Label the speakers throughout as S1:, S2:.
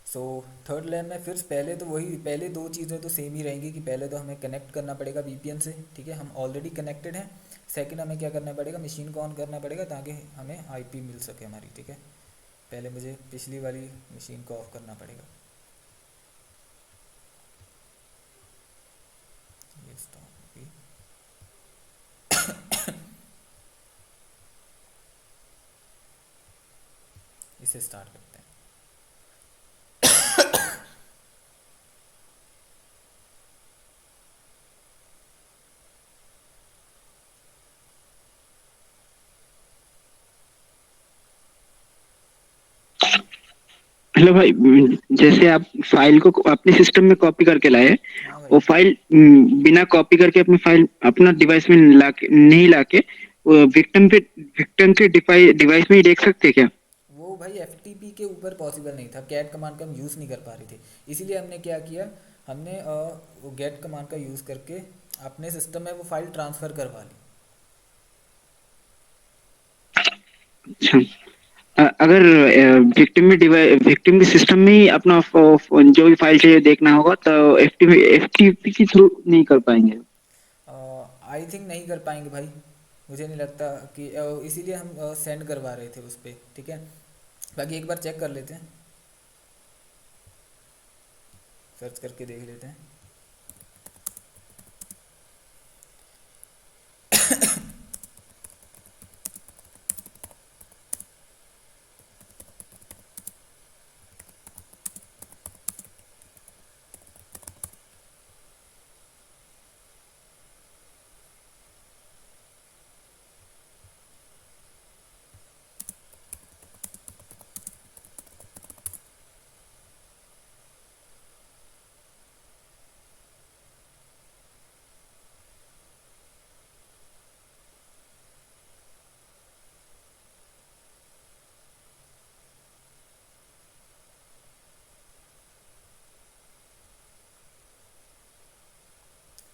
S1: So third layer में फिर पहले तो वही, पहले दो चीज़ें तो सेम ही रहेंगी कि पहले तो हमें कनेक्ट करना पड़ेगा वीपीएन से, ठीक है, हम ऑलरेडी कनेक्टेड हैं। सेकंड हमें क्या करना पड़ेगा, मशीन को ऑन करना पड़ेगा ताकि हमें आईपी मिल सके हमारी, ठीक है। पहले मुझे पिछली वाली मशीन को ऑफ करना पड़ेगा। ये स्टॉप होगी। इसे स्टार्ट करते हैं।
S2: हेलो भाई, जैसे आप फाइल को अपने सिस्टम में कॉपी करके लाए,
S1: हाँ भाई।
S2: वो फाइल बिना कॉपी करके अपनी फाइल अपना डिवाइस में लाके नहीं लाके विक्टिम के डिवाइस में ही देख सकते हैं क्या?
S1: वो भाई एफ के ऊपर पॉसिबल नहीं था, कैट कमांड का हम यूज़ नहीं कर पा रहे थे। इसीलिए हमने क्या किया, हमने वो गेट कमांड का यूज़ करके अपने सिस्टम में वो फाइल ट्रांसफ़र करवा ली।
S2: अच्छा। अगर विक्टिम के सिस्टम में ही अपना जो भी फाइल चाहिए देखना होगा तो एफटीपी के थ्रू नहीं कर पाएंगे।
S1: आई थिंक नहीं कर पाएंगे भाई, मुझे नहीं लगता कि इसीलिए हम सेंड करवा रहे थे उस पर, ठीक है। बाकी एक बार चेक कर लेते हैं, सर्च करके देख लेते हैं।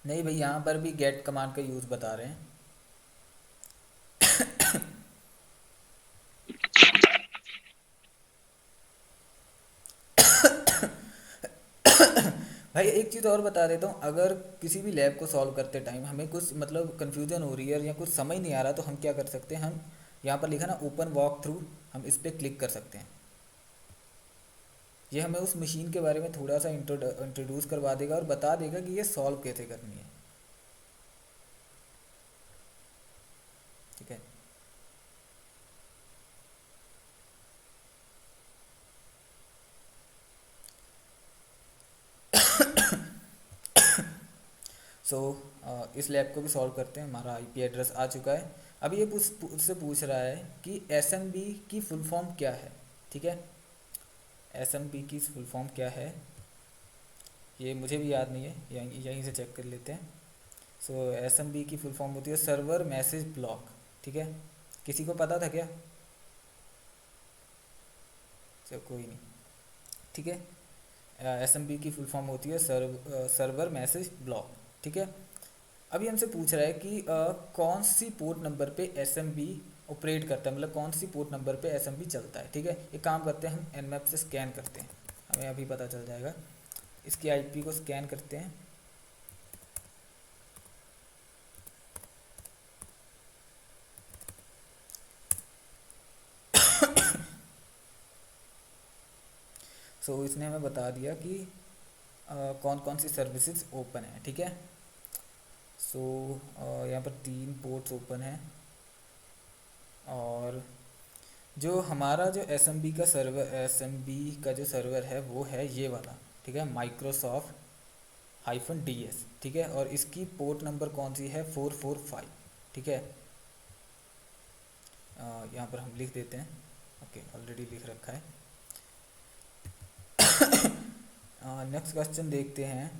S1: नहीं भाई, यहाँ पर भी गेट कमांड का यूज़ बता रहे हैं। भाई एक चीज़ और बता देता हूँ, अगर किसी भी लैब को सॉल्व करते टाइम हमें कुछ मतलब कन्फ्यूज़न हो रही है या कुछ समझ नहीं आ रहा, तो हम क्या कर सकते हैं, हम यहाँ पर लिखा ना ओपन वॉक थ्रू, हम इस पर क्लिक कर सकते हैं। ये हमें उस मशीन के बारे में थोड़ा सा इंट्रोड्यूस करवा देगा और बता देगा कि ये सॉल्व कैसे करनी है, ठीक है। सो इस लैब को भी सॉल्व करते हैं, हमारा आईपी एड्रेस आ चुका है। अभी ये उससे पूछ रहा है कि एसएमबी की फुल फॉर्म क्या है, ठीक है। एसएमबी की फुल फॉर्म क्या है, ये मुझे भी याद नहीं है, यहीं से चेक कर लेते हैं। सो एसएमबी की फुल फॉर्म होती है सर्वर मैसेज ब्लॉक, ठीक है। किसी को पता था क्या? चलो कोई नहीं, ठीक है। एसएमबी की फुल फॉर्म होती है सर्वर मैसेज ब्लॉक, ठीक है। अभी हमसे पूछ रहा है कि कौन सी पोर्ट नंबर पे एसएमबी ऑपरेट करता है, मतलब कौन सी पोर्ट नंबर पे एसएमबी चलता है, ठीक है। एक काम करते हैं, हम एनमैप से स्कैन करते हैं, हमें अभी पता चल जाएगा। इसकी आईपी को स्कैन करते हैं। सो इसने हमें बता दिया कि कौन कौन सी सर्विसेज ओपन है, ठीक है। सो यहाँ पर तीन पोर्ट्स ओपन हैं, और जो हमारा जो एस एम बी का जो सर्वर है वो है ये वाला, ठीक है, माइक्रोसॉफ्ट -ds, ठीक है। और इसकी पोर्ट नंबर कौन सी है, 445, ठीक है। यहाँ पर हम लिख देते हैं, ओके ऑलरेडी लिख रखा है। नेक्स्ट क्वेश्चन देखते हैं।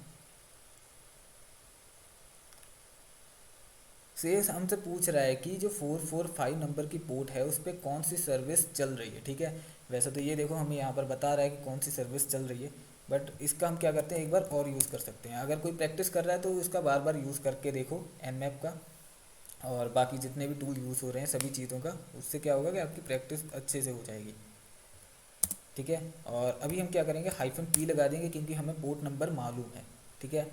S1: सेल्स हमसे पूछ रहा है कि जो 445 नंबर की पोर्ट है उस पर कौन सी सर्विस चल रही है, ठीक है। वैसे तो ये देखो हमें यहाँ पर बता रहा है कि कौन सी सर्विस चल रही है, बट इसका हम क्या करते हैं, एक बार और यूज़ कर सकते हैं। अगर कोई प्रैक्टिस कर रहा है तो इसका बार बार यूज़ करके देखो एनमैप का, और बाकी जितने भी टूल यूज़ हो रहे हैं सभी चीज़ों का, उससे क्या होगा कि आपकी प्रैक्टिस अच्छे से हो जाएगी। ठीक है। और अभी हम क्या करेंगे, हाइफन पी लगा देंगे क्योंकि हमें पोर्ट नंबर मालूम है, ठीक है।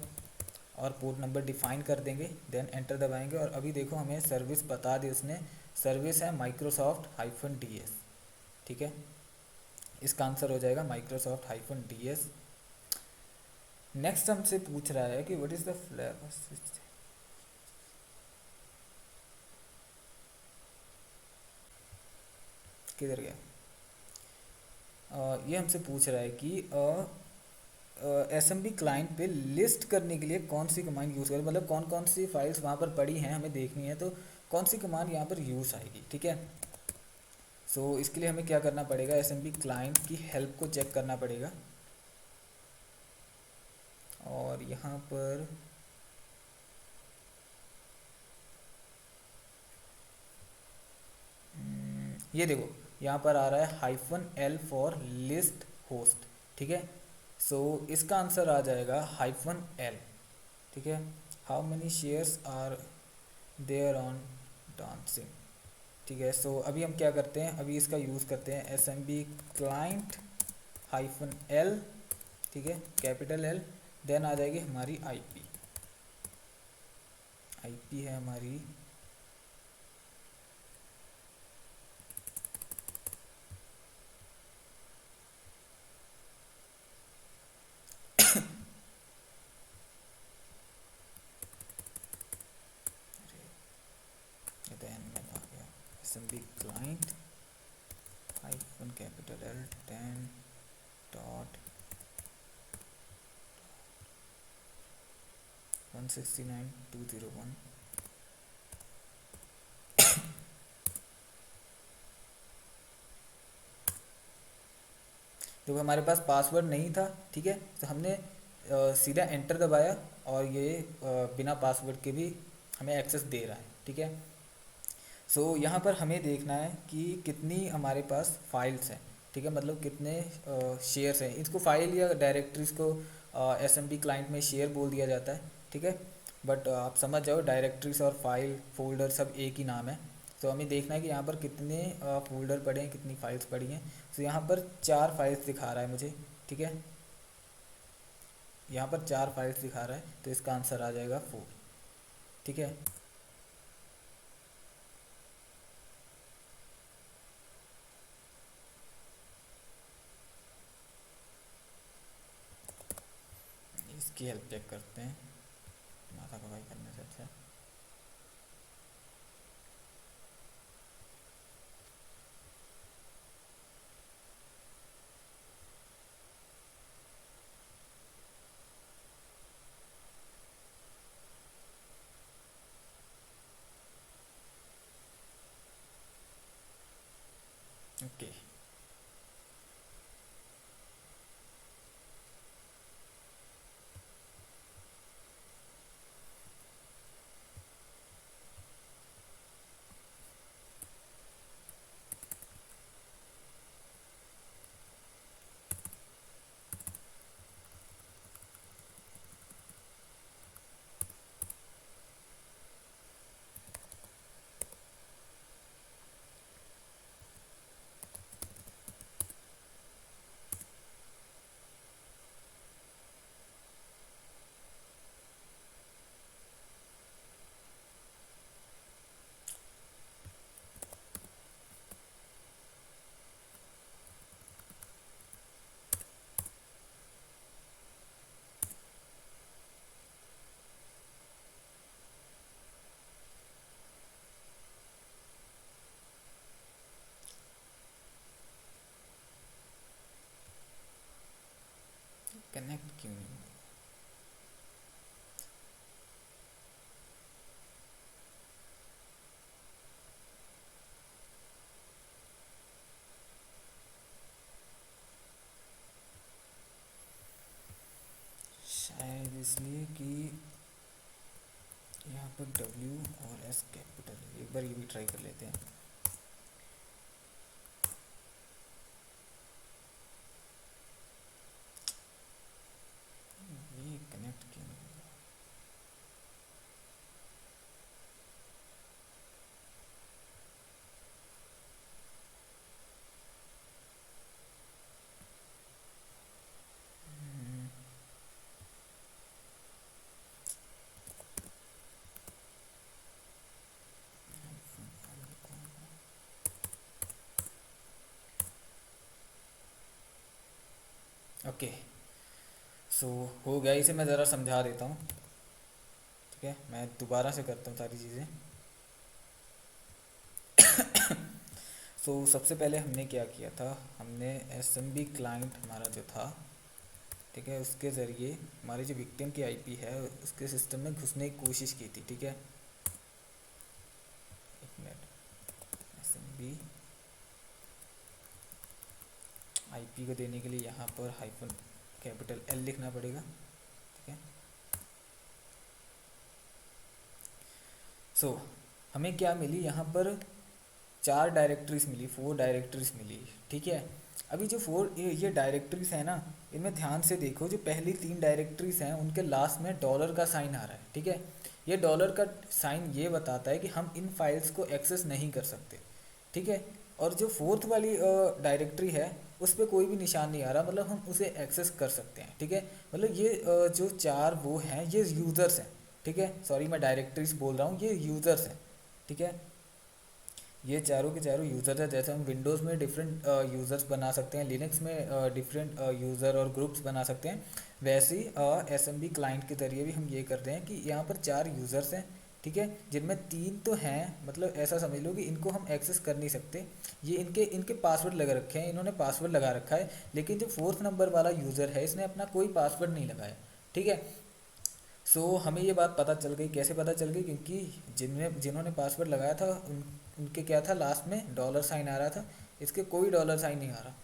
S1: और पोर्ट नंबर डिफाइन कर देंगे, देन एंटर दबाएंगे। और अभी देखो हमें सर्विस बता दी उसने, सर्विस है माइक्रोसॉफ्ट हाइफन डी एस, ठीक है। इसका आंसर हो जाएगा Microsoft hyphen D S. Next हमसे पूछ रहा है कि व्हाट इज़ द फ्लेवर, किधर गया, ये हमसे पूछ रहा है कि एस एम बी क्लाइंट पे लिस्ट करने के लिए कौन सी कमांड यूज़ करें, मतलब कौन कौन सी फाइल्स वहाँ पर पड़ी हैं हमें देखनी है, तो कौन सी कमांड यहाँ पर यूज़ आएगी, ठीक है। सो इसके लिए हमें क्या करना पड़ेगा, एस एम बी क्लाइंट की हेल्प को चेक करना पड़ेगा। और यहाँ पर ये देखो यहाँ पर आ रहा है hyphen L for list host, ठीक है। सो इसका आंसर आ जाएगा हाइफन एल, ठीक है। How many shares are there on dancing, ठीक है। सो अभी हम क्या करते हैं, अभी इसका यूज़ करते हैं S M B client hyphen L, ठीक है, कैपिटल एल। देन आ जाएगी हमारी आईपी, आईपी है हमारी देन में आ गया S M B client hyphen capital L 10 dot 169.201। देखो हमारे पास पासवर्ड नहीं था, ठीक है, तो हमने सीधा एंटर दबाया और ये बिना पासवर्ड के भी हमें एक्सेस दे रहा है, ठीक है। सो यहाँ पर हमें देखना है कि कितनी हमारे पास फाइल्स हैं, ठीक है, मतलब कितने शेयर्स हैं। इसको फाइल या डायरेक्टरीज को एस एम बी क्लाइंट में शेयर बोल दिया जाता है, ठीक है। बट आप समझ जाओ डायरेक्टरीज और फाइल फोल्डर सब एक ही नाम है। तो हमें देखना है कि यहाँ पर कितने फोल्डर पड़े हैं, कितनी फाइल्स पड़ी हैं। तो यहाँ पर 4 फाइल्स दिखा रहा है मुझे, ठीक है, यहाँ पर 4 फाइल्स दिखा रहा है, तो इसका आंसर आ जाएगा 4, ठीक है। इसकी हेल्प चेक करते हैं, माथा पकाई करने से अच्छा। ओके, कनेक्ट क्यों नहीं, शायद इसलिए कि यहाँ पर डब्ल्यू और एस कैपिटल। एक बार ये भी ट्राई कर लेते हैं। ये कनेक्ट क्यों नहीं हो रहा? ओके। सो हो गया, इसे मैं ज़रा समझा देता हूँ। ठीक है, मैं दोबारा से करता हूँ सारी चीज़ें। सबसे पहले हमने क्या किया था, हमने एस एम बी क्लाइंट हमारा जो था, ठीक है, उसके ज़रिए हमारी जो विक्टिम की आईपी है उसके सिस्टम में घुसने की कोशिश की थी। ठीक है, एक minute, S M B IP को देने के लिए यहाँ पर हाइफन कैपिटल एल लिखना पड़ेगा। ठीक है। सो हमें क्या मिली यहाँ पर, 4 डायरेक्टरीज मिली, 4 डायरेक्टरीज मिली। ठीक है। अभी जो 4 ये डायरेक्टरीज है ना, इनमें ध्यान से देखो, जो पहली 3 डायरेक्टरीज हैं उनके लास्ट में डॉलर का साइन आ रहा है। ठीक है, ये डॉलर का साइन ये बताता है कि हम इन फाइल्स को एक्सेस नहीं कर सकते। ठीक है। और जो फोर्थ वाली डायरेक्टरी है उस पर कोई भी निशान नहीं आ रहा, मतलब हम उसे एक्सेस कर सकते हैं। ठीक है, मतलब ये जो 4 वो हैं ये यूज़र्स हैं। ठीक है, सॉरी मैं डायरेक्टरीज बोल रहा हूँ, ये यूज़र्स हैं। ठीक है, ये चारों के चारों यूज़र है। जैसे हम विंडोज़ में डिफरेंट यूज़र्स बना सकते हैं, लिनक्स में डिफरेंट यूज़र और ग्रुप्स बना सकते हैं, वैसे ही एस एम बी क्लाइंट के ज़रिए भी हम ये करते हैं कि यहाँ पर 4 यूज़र्स हैं। ठीक है, जिनमें 3 तो हैं, मतलब ऐसा समझ लो कि इनको हम एक्सेस कर नहीं सकते, ये इनके इनके पासवर्ड लगा रखे हैं, इन्होंने पासवर्ड लगा रखा है, लेकिन जो फोर्थ नंबर वाला यूज़र है इसने अपना कोई पासवर्ड नहीं लगाया। ठीक है। हमें ये बात पता चल गई, कैसे पता चल गई, क्योंकि जिन्होंने पासवर्ड लगाया था उनके क्या था, लास्ट में डॉलर साइन आ रहा था, इसके कोई डॉलर साइन नहीं आ रहा।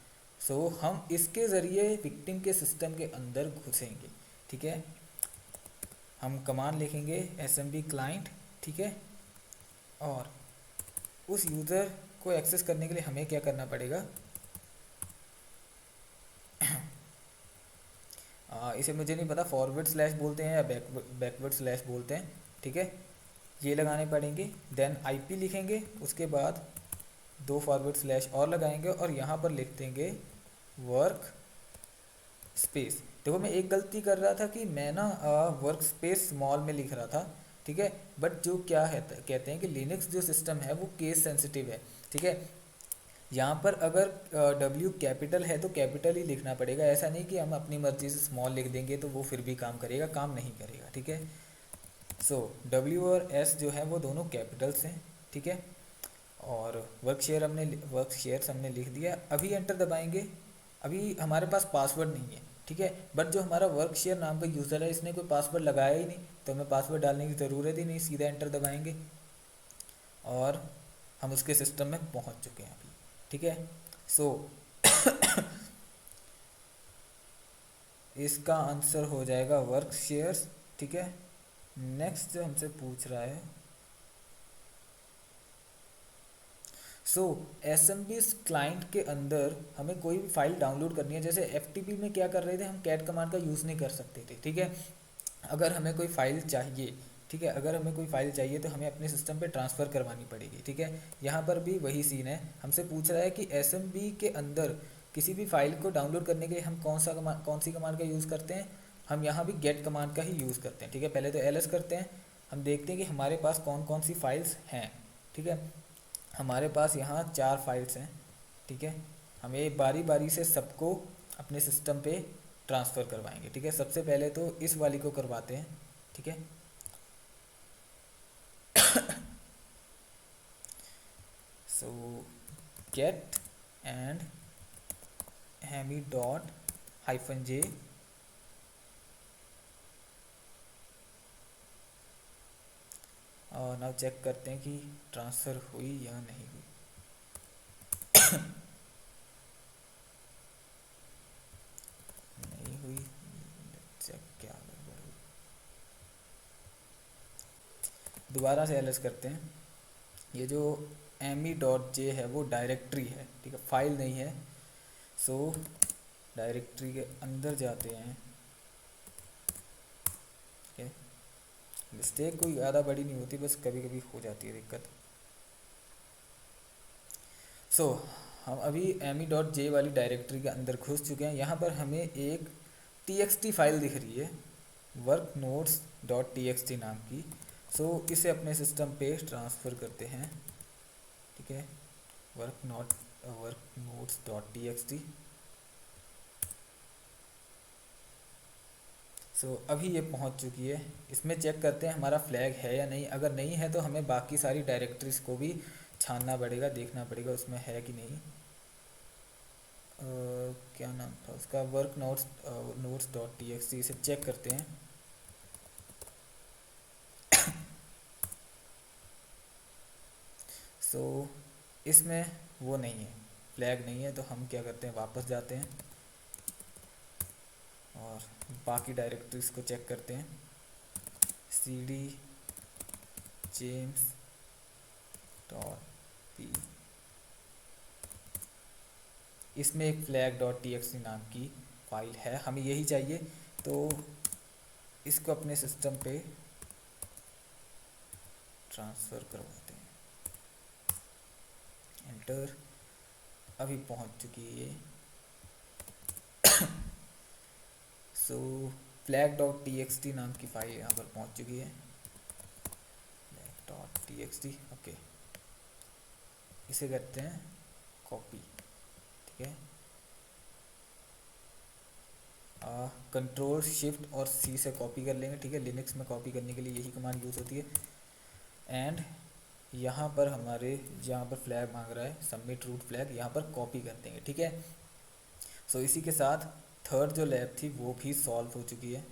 S1: हम इसके ज़रिए विक्टिम के सिस्टम के अंदर घुसेंगे। ठीक है, हम कमांड लिखेंगे एस एम बी क्लाइंट। ठीक है, और उस यूज़र को एक्सेस करने के लिए हमें क्या करना पड़ेगा, इसे मुझे नहीं पता फॉरवर्ड स्लैश बोलते हैं या बैकवर्ड स्लैश बोलते हैं। ठीक है, ये लगाने पड़ेंगे। देन आईपी लिखेंगे, उसके बाद 2 फॉरवर्ड स्लैश और लगाएंगे और यहाँ पर लिख देंगे वर्क स्पेस। देखो मैं एक गलती कर रहा था कि मैं ना वर्क स्पेस स्मॉल में लिख रहा था। ठीक है, बट जो क्या है कहते हैं कि लिनक्स जो सिस्टम है वो केस सेंसिटिव है। ठीक है, यहाँ पर अगर डब्ल्यू कैपिटल है तो कैपिटल ही लिखना पड़ेगा, ऐसा नहीं कि हम अपनी मर्जी से स्मॉल लिख देंगे तो वो फिर भी काम करेगा, काम नहीं करेगा। ठीक है, डब्ल्यू और एस जो है वो दोनों कैपिटल्स हैं। ठीक है, और वर्क शेयर्स हमने लिख दिया। अभी एंटर दबाएंगे, अभी हमारे पास पासवर्ड नहीं है। ठीक है, बट जो हमारा वर्क शेयर नाम का यूज़र है इसने कोई पासवर्ड लगाया ही नहीं, तो हमें पासवर्ड डालने की ज़रूरत ही नहीं, सीधा एंटर दबाएंगे और हम उसके सिस्टम में पहुंच चुके हैं अभी। ठीक है, सो इसका आंसर हो जाएगा वर्क शेयर्स। ठीक है, नेक्स्ट जो हमसे पूछ रहा है, एस एम बी क्लाइंट के अंदर हमें कोई भी फाइल डाउनलोड करनी है, जैसे एफ टी पी में क्या कर रहे थे, हम कैट कमांड का यूज़ नहीं कर सकते थे। ठीक है, अगर हमें कोई फ़ाइल चाहिए, ठीक है, अगर हमें कोई फ़ाइल चाहिए तो हमें अपने सिस्टम पे ट्रांसफ़र करवानी पड़ेगी। ठीक है, यहाँ पर भी वही सीन है, हमसे पूछ रहा है कि एस एम बी के अंदर किसी भी फाइल को डाउनलोड करने के लिए हम कौन सी कमांड का यूज़ करते हैं, हम यहाँ भी गेट कमांड का ही यूज़ करते हैं। ठीक है, पहले तो एल एस करते हैं, हम देखते हैं कि हमारे पास कौन कौन सी फाइल्स हैं। ठीक है, हमारे पास यहाँ 4 फाइल्स हैं। ठीक है, हमें बारी बारी से सबको अपने सिस्टम पे ट्रांसफ़र करवाएंगे। ठीक है, सबसे पहले तो इस वाली को करवाते हैं। ठीक है, सो गेट एंड हैमी डॉट हाइफन जे, और नाउ चेक करते हैं कि ट्रांसफ़र हुई या नहीं हुई। नहीं हुई, चेक क्या गड़बड़ हुई, दोबारा से एलएस करते हैं। ये जो एम ई डॉट जे है वो डायरेक्टरी है, ठीक है, फाइल नहीं है। सो डायरेक्टरी के अंदर जाते हैं। ठीक है, मिस्टेक कोई ज़्यादा बड़ी नहीं होती, बस कभी कभी हो जाती है दिक्कत। सो हम अभी एम ई डॉट जे वाली डायरेक्टरी के अंदर घुस चुके हैं। यहाँ पर हमें एक टी एक्स टी फाइल दिख रही है, work notes dot T X T नाम की। इसे अपने सिस्टम पे ट्रांसफ़र करते हैं। ठीक है, work notes dot T X T. अभी ये पहुंच चुकी है। इसमें चेक करते हैं हमारा फ्लैग है या नहीं। अगर नहीं है तो हमें बाकी सारी डायरेक्टरीज को भी छानना पड़ेगा, देखना पड़ेगा उसमें है कि नहीं। क्या नाम था उसका, work notes, notes dot T X T, इसे चेक करते हैं। सो इसमें वो नहीं है, फ्लैग नहीं है, तो हम क्या करते हैं, वापस जाते हैं और बाकी डायरेक्टरीज को चेक करते हैं। C D James dot P, इसमें एक flag dot T X T नाम की फाइल है, हमें यही चाहिए। तो इसको अपने सिस्टम पे ट्रांसफ़र करवाते हैं, एंटर। अभी पहुंच चुकी है ये। So flag dot T X T नाम की फाइल यहाँ पर पहुंच चुकी है, flag dot T X T. Okay, इसे करते हैं कॉपी, ठीक है। कंट्रोल शिफ्ट और सी से कॉपी कर लेंगे, ठीक है। लिनक्स में कॉपी करने के लिए यही कमांड यूज़ होती है। एंड यहाँ पर हमारे, जहाँ पर फ्लैग मांग रहा है सबमिट रूट फ्लैग, यहाँ पर कॉपी कर देंगे, ठीक है। इसी के साथ थर्ड जो लैब थी वो भी सॉल्व हो चुकी है।